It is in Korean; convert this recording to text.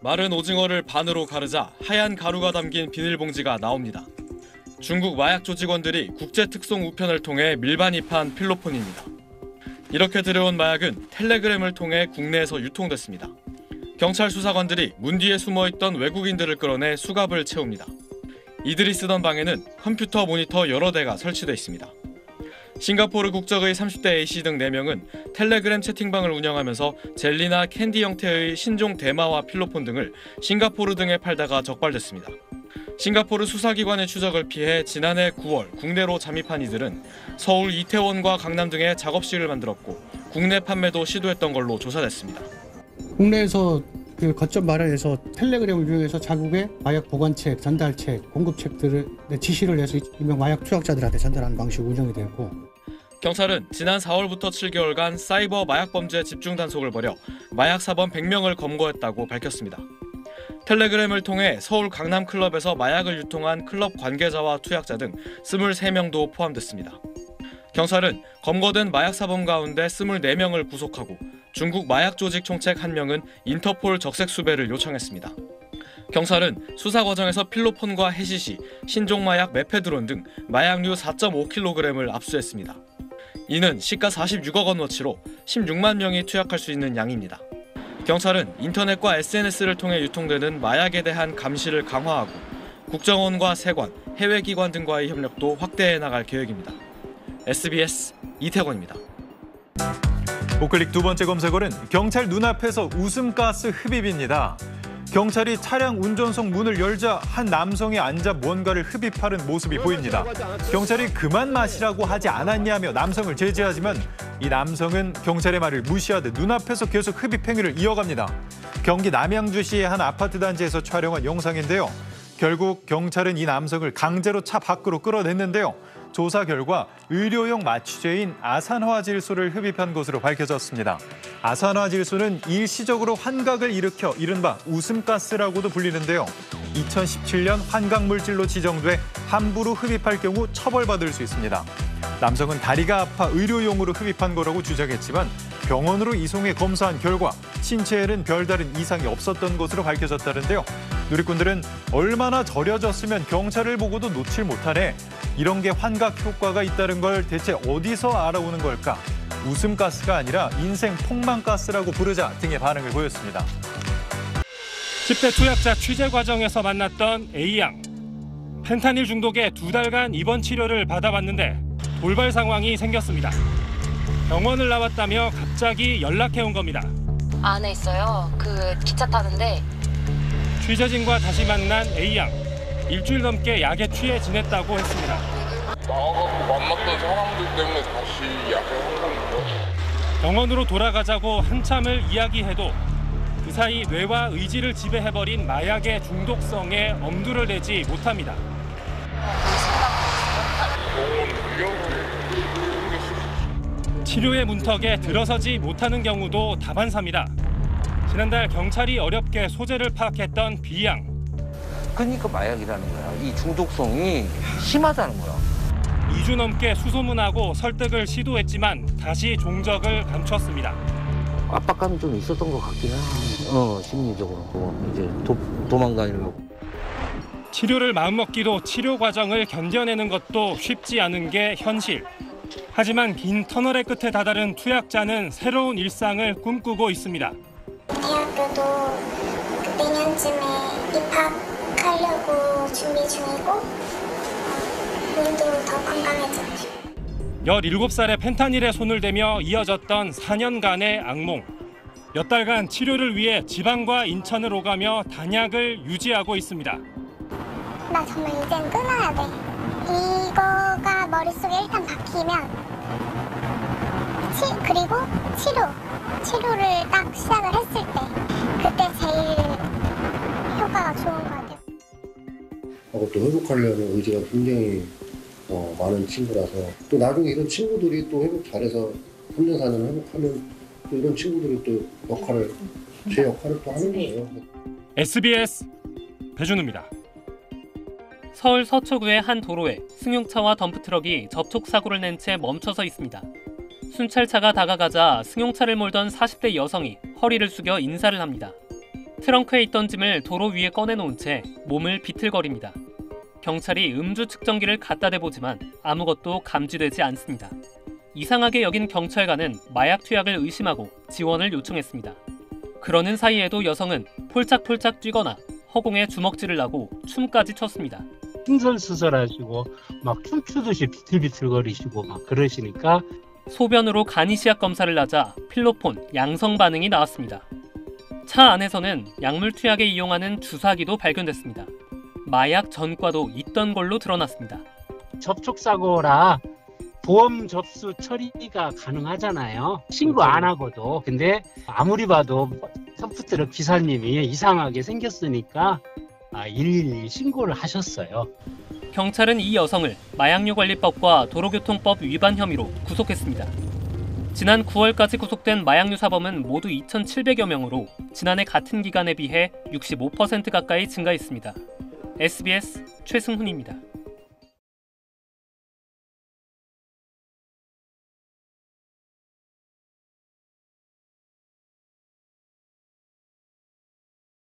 마른 오징어를 반으로 가르자 하얀 가루가 담긴 비닐봉지가 나옵니다. 중국 마약 조직원들이 국제특송 우편을 통해 밀반입한 필로폰입니다. 이렇게 들여온 마약은 텔레그램을 통해 국내에서 유통됐습니다. 경찰 수사관들이 문 뒤에 숨어있던 외국인들을 끌어내 수갑을 채웁니다. 이들이 쓰던 방에는 컴퓨터 모니터 여러 대가 설치돼 있습니다. 싱가포르 국적의 30대 A씨 등 4명은 텔레그램 채팅방을 운영하면서 젤리나 캔디 형태의 신종 대마와 필로폰 등을 싱가포르 등에 팔다가 적발됐습니다. 싱가포르 수사기관의 추적을 피해 지난해 9월 국내로 잠입한 이들은 서울 이태원과 강남 등에 작업실을 만들었고 국내 판매도 시도했던 걸로 조사됐습니다. 국내에서 거점 마련해서 텔레그램을 이용해서 자국의 마약 보관책, 전달책, 공급책들을 지시를 해서 이명 마약 투약자들한테 전달하는 방식으로 운영이 되었고, 경찰은 지난 4월부터 7개월간 사이버 마약 범죄 집중 단속을 벌여 마약 사범 100명을 검거했다고 밝혔습니다. 텔레그램을 통해 서울 강남 클럽에서 마약을 유통한 클럽 관계자와 투약자 등 23명도 포함됐습니다. 경찰은 검거된 마약 사범 가운데 24명을 구속하고 중국 마약 조직 총책 1명은 인터폴 적색 수배를 요청했습니다. 경찰은 수사 과정에서 필로폰과 해시시, 신종 마약 메페드론 등 마약류 4.5kg을 압수했습니다. 이는 시가 46억 원어치로 16만 명이 투약할 수 있는 양입니다. 경찰은 인터넷과 SNS를 통해 유통되는 마약에 대한 감시를 강화하고 국정원과 세관, 해외기관 등과의 협력도 확대해 나갈 계획입니다. SBS 이태권입니다. 우클릭 두 번째 검색어는 경찰 눈앞에서 웃음가스 흡입입니다. 경찰이 차량 운전석 문을 열자 한 남성이 앉아 뭔가를 흡입하는 모습이 보입니다. 경찰이 그만 마시라고 하지 않았냐며 남성을 제지하지만 이 남성은 경찰의 말을 무시하듯 눈앞에서 계속 흡입 행위를 이어갑니다. 경기 남양주시의 한 아파트 단지에서 촬영한 영상인데요. 결국 경찰은 이 남성을 강제로 차 밖으로 끌어냈는데요. 조사 결과 의료용 마취제인 아산화질소를 흡입한 것으로 밝혀졌습니다. 아산화질소는 일시적으로 환각을 일으켜 이른바 웃음가스라고도 불리는데요. 2017년 환각물질로 지정돼 함부로 흡입할 경우 처벌받을 수 있습니다. 남성은 다리가 아파 의료용으로 흡입한 거라고 주장했지만 병원으로 이송해 검사한 결과 신체에는 별다른 이상이 없었던 것으로 밝혀졌다는데요. 누리꾼들은 얼마나 절여졌으면 경찰을 보고도 놓칠 못하네. 이런 게 환각 효과가 있다는 걸 대체 어디서 알아오는 걸까? 웃음가스가 아니라 인생 폭망가스라고 부르자 등의 반응을 보였습니다. 10대 투약자 취재 과정에서 만났던 A양. 펜타닐 중독에 2달간 입원 치료를 받아봤는데 돌발 상황이 생겼습니다. 병원을 나왔다며 갑자기 연락해온 겁니다. 안에 있어요. 기차 타는데. 취재진과 다시 만난 A양. 일주일 넘게 약에 취해 지냈다고 했습니다. 나와갖고 만났던 사람들 때문에 다시 약을 한 겁니다. 병원으로 돌아가자고 한참을 이야기해도 그 사이 뇌와 의지를 지배해버린 마약의 중독성에 엄두를 내지 못합니다. 치료의 문턱에 들어서지 못하는 경우도 다반사입니다. 지난달 경찰이 어렵게 소재를 파악했던 B양. 그러니까 마약이라는 거야. 이 중독성이 심하다는 거야. 2주 넘게 수소문하고 설득을 시도했지만 다시 종적을 감췄습니다. 압박감이 좀 있었던 것 같긴 해. 심리적으로 이제 도망가려고. 치료를 마음먹기도 치료 과정을 견뎌내는 것도 쉽지 않은 게 현실. 하지만 긴 터널의 끝에 다다른 투약자는 새로운 일상을 꿈꾸고 있습니다. 대학교도 내년쯤에 입학하려고 준비 중이고 몸도 더 건강해졌죠. 17살의 펜타닐에 손을 대며 이어졌던 4년간의 악몽. 몇 달간 치료를 위해 지방과 인천을 오가며 단약을 유지하고 있습니다. 나 정말 이젠 끊어야 돼. 이거가 머릿속에 일단 박히면 그리고 치료를 딱 시작을 했을 때 그때 제일 효과가 좋은 것 같아요. 또 회복하려는 의지가 굉장히 많은 친구라서 또 나중에 이런 친구들이 또 회복 잘해서 3년 4년 회복하면 또 이런 친구들이 또 제 역할을 또 하는 거예요. SBS 배준우입니다. 서울 서초구의 한 도로에 승용차와 덤프트럭이 접촉사고를 낸 채 멈춰서 있습니다. 순찰차가 다가가자 승용차를 몰던 40대 여성이 허리를 숙여 인사를 합니다. 트렁크에 있던 짐을 도로 위에 꺼내놓은 채 몸을 비틀거립니다. 경찰이 음주 측정기를 갖다 대보지만 아무것도 감지되지 않습니다. 이상하게 여긴 경찰관은 마약 투약을 의심하고 지원을 요청했습니다. 그러는 사이에도 여성은 폴짝폴짝 뛰거나 허공에 주먹질을 하고 춤까지 췄습니다. 신선수설하시고 막 춤추듯이 비틀비틀거리시고 막 그러시니까 소변으로 간이시약 검사를 하자 필로폰 양성 반응이 나왔습니다. 차 안에서는 약물 투약에 이용하는 주사기도 발견됐습니다. 마약 전과도 있던 걸로 드러났습니다. 접촉사고라 보험 접수 처리가 가능하잖아요. 신고 안 하고도. 근데 아무리 봐도 덤프트럭 기사님이 이상하게 생겼으니까 112 신고를 하셨어요. 경찰은 이 여성을 마약류관리법과 도로교통법 위반 혐의로 구속했습니다. 지난 9월까지 구속된 마약류 사범은 모두 2,700여 명으로 지난해 같은 기간에 비해 65% 가까이 증가했습니다. SBS 최승훈입니다.